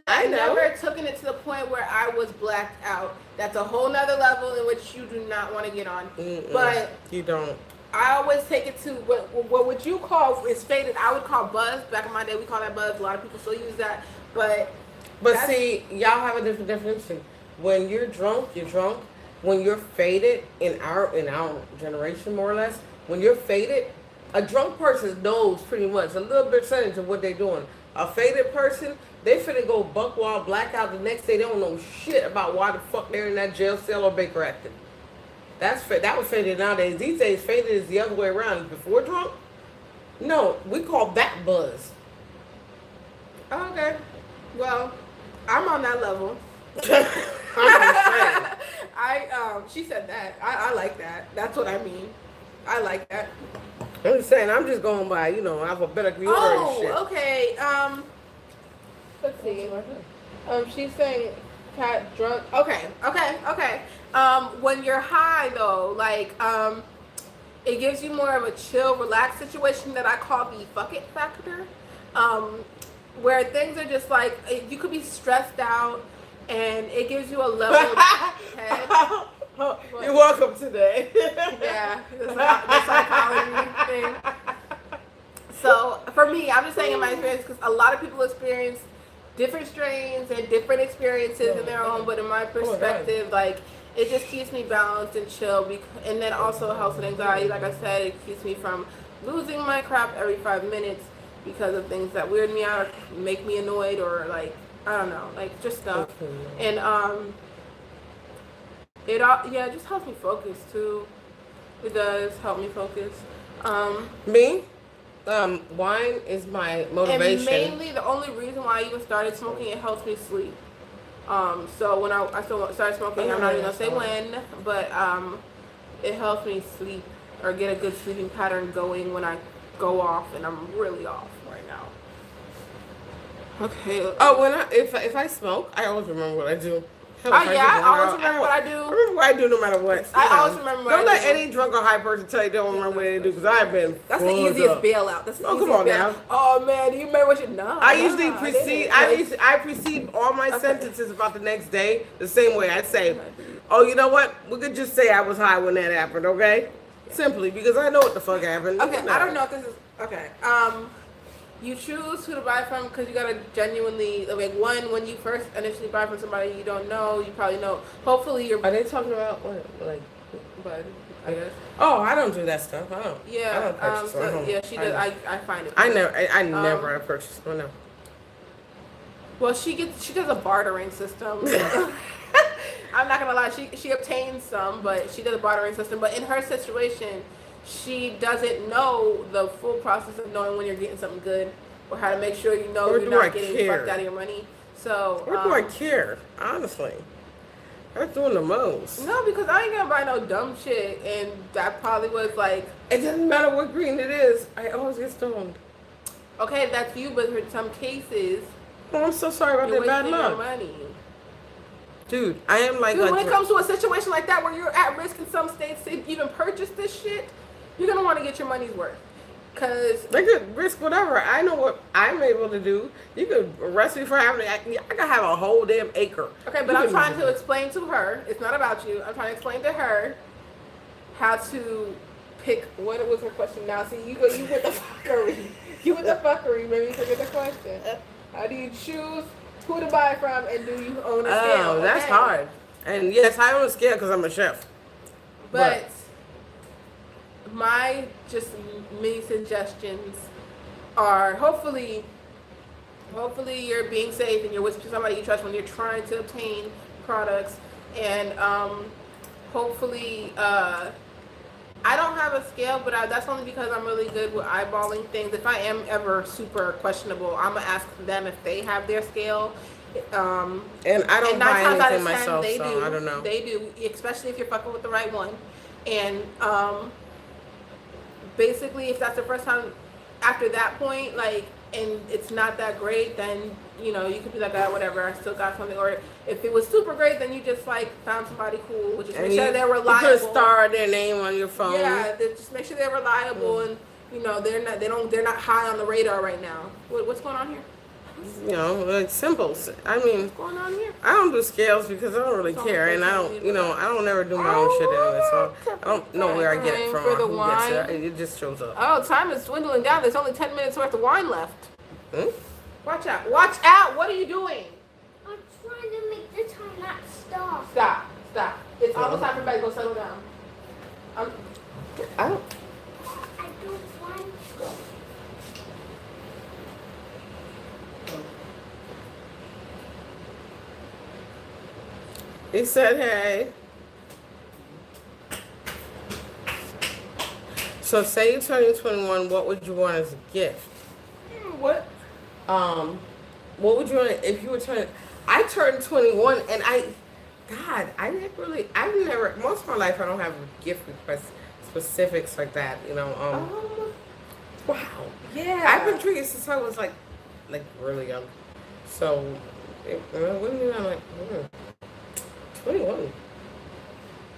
I never taken it to the point where I was blacked out. That's a whole nother level in which you do not want to get on. Mm-mm. But you don't. I always take it to what would you call is faded. I would call buzz. Back in my day, we call that buzz. A lot of people still use that, but see, y'all have a different definition. When you're drunk, you're drunk. When you're faded, in our generation, more or less, when you're faded, a drunk person knows pretty much a little percentage of what they're doing. A faded person, they finna go buck wild, blackout the next day. They don't know shit about why the fuck they're in that jail cell or Baker acting. That was faded nowadays. These days, faded is the other way around. Before drunk, no, we call that buzz. Okay, well, I'm on that level. She said that. I like that. That's what I mean. I like that. I'm just saying. I'm just going by alphabetical order and shit. Oh, okay. Let's see. She's saying cat drunk. Okay. When you're high though, like it gives you more of a chill, relaxed situation that I call the fuck it factor. Where things are just like you could be stressed out, and it gives you a level of head. You're welcome today. Yeah, the psychology thing. So for me, I'm just saying in my experience, because a lot of people experience different strains and different experiences in their own, but in my perspective, like it just keeps me balanced and chill, and then also helps with anxiety. Like I said, it keeps me from losing my crap every 5 minutes because of things that weird me out or make me annoyed, or like I don't know, like just stuff. And it just helps me focus too. It does help me focus. Me? Wine is my motivation. And mainly the only reason why I even started smoking, it helps me sleep. So when I started smoking, I'm not even gonna say when, but it helps me sleep or get a good sleeping pattern going when I go off, and I'm really off right now. Okay. Oh, if I smoke, I always remember what I do. I always remember what I do. I remember what I do no matter what. I always remember what I do. Don't let any drunk or high person tell you they don't remember what they do, because I've been. That's the easiest bailout. That's the easiest come on bailout. now. Oh man, do you remember what you know? I usually precede. I precede all my sentences about the next day the same way. I'd say, "Oh, you know what? We could just say I was high when that happened, okay?" Simply because I know what the fuck happened. Okay, I don't know if this is okay. You choose who to buy from because you gotta genuinely like when you first initially buy from somebody you don't know, you probably know. Hopefully, you're. Are they talking about what, like? But I guess. Oh, I don't do that stuff. I don't. Yeah. I don't purchase she does. I find it. I never purchase. Well, no. Well, she does a bartering system. I'm not gonna lie. She obtains some, but she does a bartering system. But in her situation, she doesn't know the full process of knowing when you're getting something good, or how to make sure you know you're not getting fucked out of your money. So. Or do I care? Honestly, that's doing the most. No, because I ain't gonna buy no dumb shit, and that probably was like. It doesn't matter what green it is. I always get stoned. Okay, that's you, but in some cases. Oh, I'm so sorry about that bad luck. Money. Dude, I am like. Dude, when it comes to a situation like that where you're at risk in some states to even purchase this shit, you're gonna want to get your money's worth. Cause they could risk whatever. I know what I'm able to do. You could arrest me for having. I could have a whole damn acre. Okay, but I'm trying to explain to her. It's not about you. I'm trying to explain to her how to pick. What was her question now? See, you with the fuckery. You with the fuckery. Maybe you forget the question. How do you choose who to buy from, and do you own a scale? Oh, that's hard. And yes, I own a scale because I'm a chef. But my just mini suggestions are hopefully you're being safe and you're with somebody you trust when you're trying to obtain products, and hopefully I don't have a scale, but that's only because I'm really good with eyeballing things. If I am ever super questionable, I'm gonna ask them if they have their scale. And I don't buy anything myself, so I don't know. They do, especially if you're fucking with the right one. And basically, if that's the first time, after that point, like, and it's not that great, then you could be like, whatever, I still got something. Or if it was super great, then you just like found somebody cool, which is make sure they're reliable. You put a star their name on your phone. Yeah, just make sure they're reliable, and they're not high on the radar right now. What's going on here? You know, like simple. I mean, What's going on here? I don't do scales because I don't really care, and I don't, you know, I don't ever do my own shit anyway, so I don't know where I get it from For or the who wine. gets it. It just shows up. Oh, time is dwindling down. There's only 10 minutes worth of wine left. Hmm? Watch out. Watch out. What are you doing? I'm trying to make the time not stop. Stop. It's almost time for bed. Go settle down. I don't. I don't want to. He said, hey. So say you're turning 21, what would you want as a gift? What? What would you want if you were turning? I turned 21 and I never, most of my life I don't have gift requests specifics like that, you know. Wow. Yeah. I've been treated since I was like really young. So, what do you mean I'm like, 21.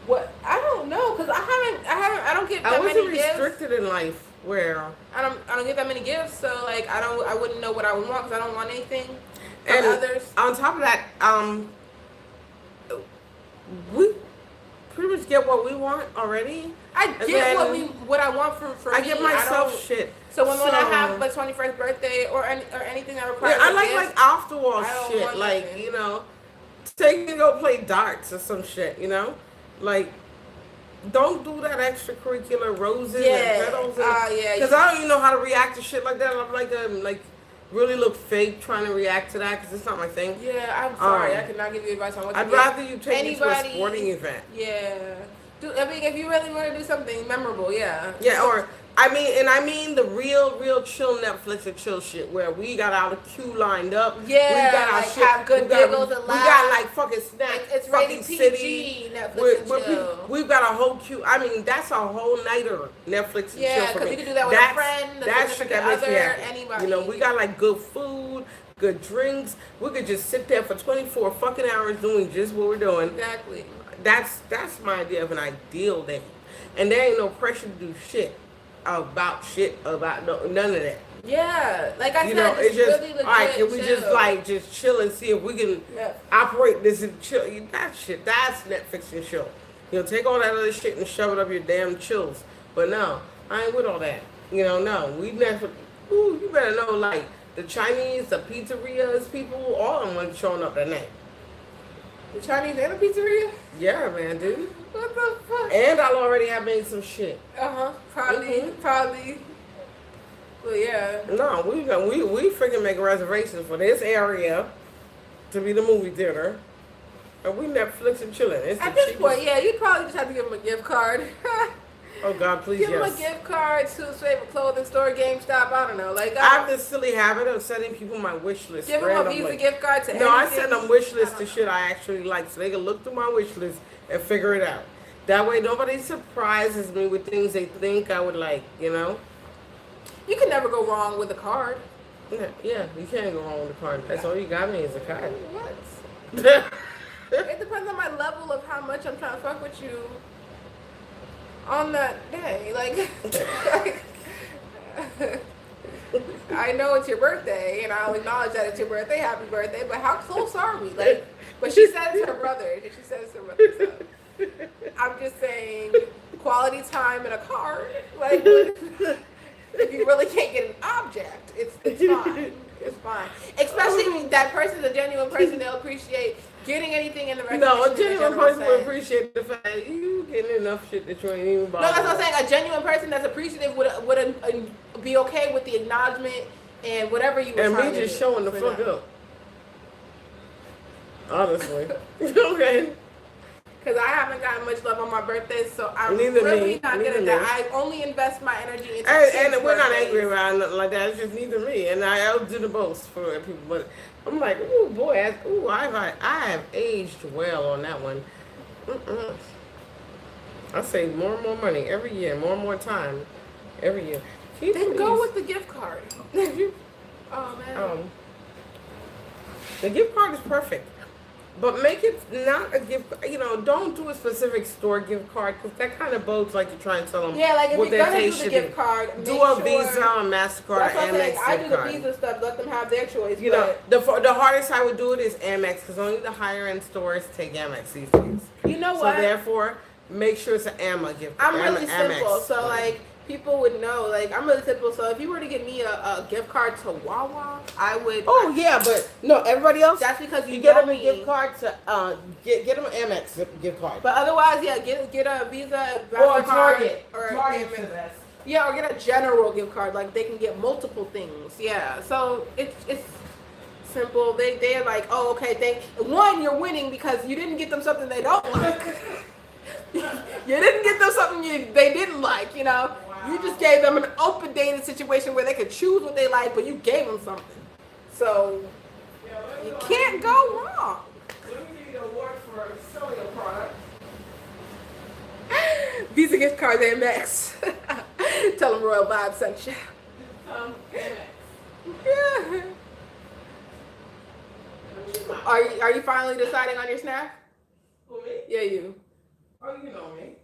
What? I don't know, cause I don't get that many gifts. I wasn't restricted in life where I don't get that many gifts, so like I wouldn't know what I would want because I don't want anything from others. On top of that, we pretty much get what we want already. I get what I want for me. I get myself shit. So when I have my 21st birthday or anything that requires I like off the wall shit, like nothing. you know, take me to go play darts or some shit, you know, like. Don't do that extracurricular roses and petals. Because I don't even know how to react to shit like that. I'm like really look fake trying to react to that because it's not my thing. Yeah, I'm sorry. I cannot give you advice on what to do. I'd rather you take me to a sporting event. Yeah. I mean, if you really want to do something memorable, yeah. Yeah, or I mean the real chill Netflix and chill shit where we got our queue lined up. Yeah, we got our like shit. have good giggles and laughs. We got like fucking snacks. It's fucking rated PG, city. Netflix and chill. We've got a whole queue. I mean, that's a whole nighter Netflix and chill for me. Yeah, because you can do that with a friend, that shit that makes me happy. Anybody. You know, we got like good food, good drinks. We could just sit there for 24 fucking hours doing just what we're doing. Exactly. That's my idea of an ideal day. And there ain't no pressure to do shit about none of that. Yeah, like I you said, know, it's just really legit. All right, can we just chill and see if we can operate this and chill? That shit, that's Netflix and chill. You know, take all that other shit and shove it up your damn chills. But no, I ain't with all that. You know, no, we never. Ooh, you better know, like the Chinese, the pizzerias, people, all of them weren't showing up that night. The Chinese and the pizzeria? Yeah, man, dude. What the fuck? And I'll already have made some shit. Probably. Well, yeah. No, we freaking make reservations for this area to be the movie theater, and we Netflix and chilling. At this point, yeah, you probably just have to give him a gift card. Oh God, please, give him a gift card to his favorite clothing store, GameStop. I don't know, like I have this silly habit of sending people my wish list. Give him a Visa gift card to anything. No, I send them wish lists to shit I actually like, so they can look through my wish list and figure it out. That way, nobody surprises me with things they think I would like. You know. You can never go wrong with a card. Yeah, you can't go wrong with a card. That's all you got me is a card. What? It depends on my level of how much I'm trying to fuck with you on that day. Like, I know it's your birthday, and I'll acknowledge that it's your birthday. Happy birthday! But how close are we? Like, but she said it to her brother. She said it to her brother. So I'm just saying, quality time and a card. Like, if you really can't get an object, it's fine. It's fine. Especially if that person's a genuine person, they'll appreciate getting anything in the recognition. No, a genuine person will appreciate the fact that you getting enough shit that you ain't even bothered. No, that's what I'm saying. A genuine person that's appreciative would be okay with the acknowledgement and whatever you were trying to do. And me just showing the fuck up. Honestly. Okay. Because I haven't gotten much love on my birthday, so I'm really not good at that. I only invest my energy into and we're not angry around nothing like that. It's just neither me. And I'll do the most for people. But I'm like, ooh, boy, I have aged well on that one. I save more and more money every year, more and more time every year. Then go with the gift card. Oh, man. The gift card is perfect. But make it not a gift. Don't do a specific store gift card because that kind of bodes like you're trying to tell them. Yeah, like if you're gonna do the gift card, do a Visa, a MasterCard, or Amex. I do the Visa stuff. Let them have their choice. The hardest I would do it is Amex because only the higher end stores take Amex these days. You know what? So therefore, make sure it's an AMA gift card. I'm really simple, so like people would know. Like I'm really simple, so if you were to give me a gift card to Wawa, I would. Oh yeah, but no, everybody else. That's because you get them a gift card to get them an Amex gift card. But otherwise, yeah, get a Visa or a Target or Amex. Yeah, or get a general gift card. Like they can get multiple things. Yeah, so it's simple. They're like, oh, okay, you're winning because you didn't get them something they don't like. You didn't get them something they didn't like, Wow. You just gave them an open-dated situation where they could choose what they like, but you gave them something. So, you can't go wrong. Let me give you the award for selling a product. Visa gift cards, Amex. Tell them Royal Vybz sent you. Amex. Yeah. Are you finally deciding on your snack? Who, me? Yeah, you. Oh, you know me.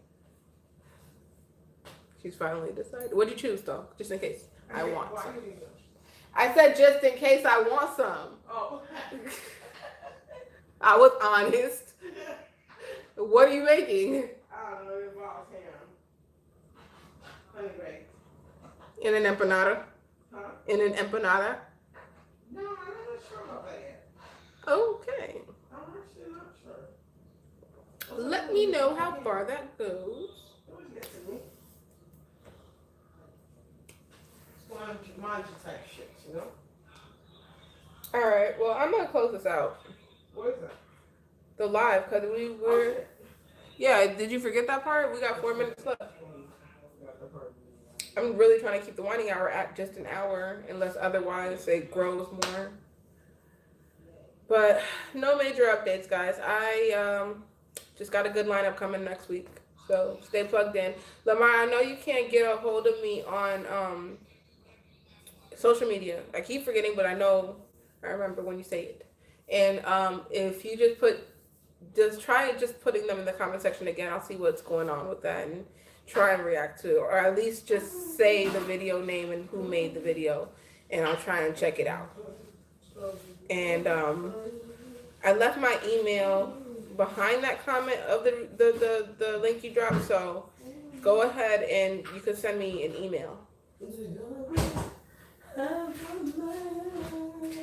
She's finally decided. What'd you choose, though? Just in case I want some. You know? I said just in case I want some. Oh. I was honest. What are you making? I don't know. It involves ham. Anyway. In an empanada? Huh? In an empanada? No, I'm not sure about that yet. Okay. I'm actually not sure. Let me know how far that goes. Mind you type shit, All right. Well, I'm gonna close this out. What is that? The live, because we were. Yeah. Did you forget that part? We got 4 minutes left. I'm really trying to keep the whining hour at just an hour, unless otherwise it grows more. But no major updates, guys. I just got a good lineup coming next week, so stay plugged in. Lamar, I know you can't get a hold of me on social media. I keep forgetting, but I remember when you say it. And if you just try putting them in the comment section again, I'll see what's going on with that and try and react to it, or at least just say the video name and who made the video, and I'll try and check it out. And I left my email behind that comment of the link you dropped, so go ahead and you can send me an email.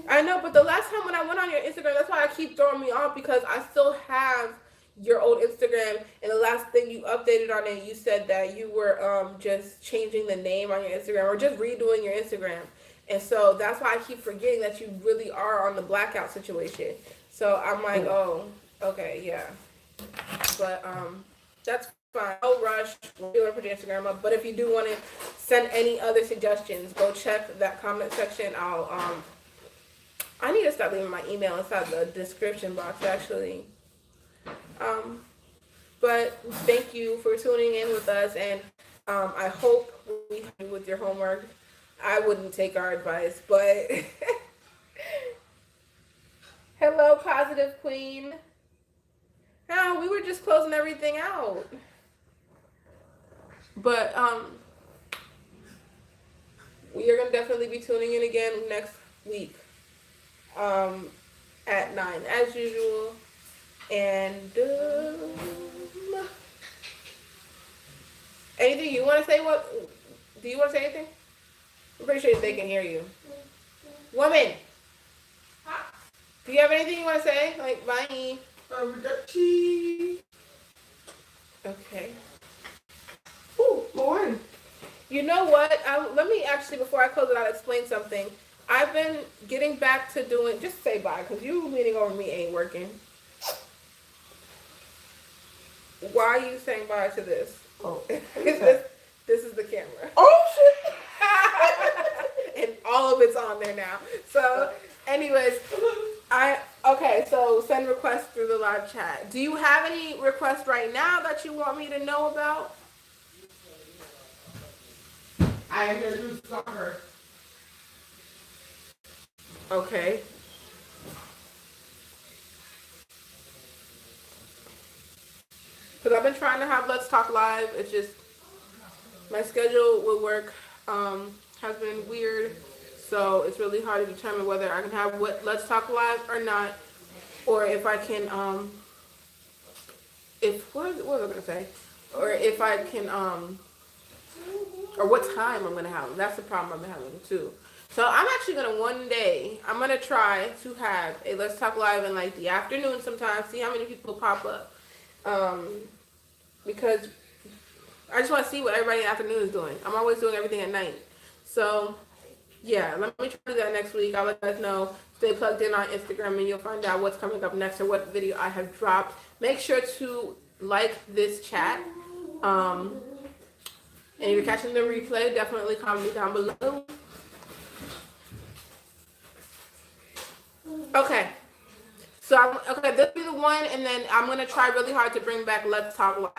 I know, but the last time when I went on your Instagram, that's why I keep throwing me off, because I still have your old Instagram, and the last thing you updated on it, you said that you were just changing the name on your Instagram, or just redoing your Instagram. And so that's why I keep forgetting that you really are on the blackout situation. So I'm like, oh, okay, yeah. But that's fine. No rush. We're going to put your Instagram up. But if you do want to send any other suggestions, go check that comment section. I need to start leaving my email inside the description box, actually. But thank you for tuning in with us, and I hope we help you with your homework. I wouldn't take our advice, but hello, Positive Queen. No, we were just closing everything out. But we are gonna definitely be tuning in again next week at 9 as usual. And anything you want to say? What do you want to say? Anything? I'm pretty sure they can hear you. Woman, do you have anything you want to say? Like, bye. Okay. Ooh, Lauren. You know what? Let me actually, before I close it out, explain something. I've been getting back to doing, just say bye, because you leaning over me ain't working. Why are you saying bye to this? Oh. This is the camera. Oh, shit. And all of it's on there now. So, anyways, so send requests through the live chat. Do you have any requests right now that you want me to know about? I introduced soccer. Okay. because I've been trying to have Let's Talk Live. It's just my schedule with work has been weird, so it's really hard to determine whether I can have Let's Talk Live or not, or if I can what was I gonna say, or if I can or what time I'm gonna have them. That's the problem I've been having too. So I'm actually gonna one day I'm gonna try to have a Let's Talk Live in like the afternoon sometime. See how many people pop up, because I just want to see what everybody in the afternoon is doing. I'm always doing everything at night. So yeah, let me try to do that next week. I'll let you guys know. Stay plugged in on Instagram and you'll find out what's coming up next or what video I have dropped. Make sure to like this chat. And if you're catching the replay, definitely comment down below. Okay. So, this will be the one, and then I'm going to try really hard to bring back Let's Talk Live.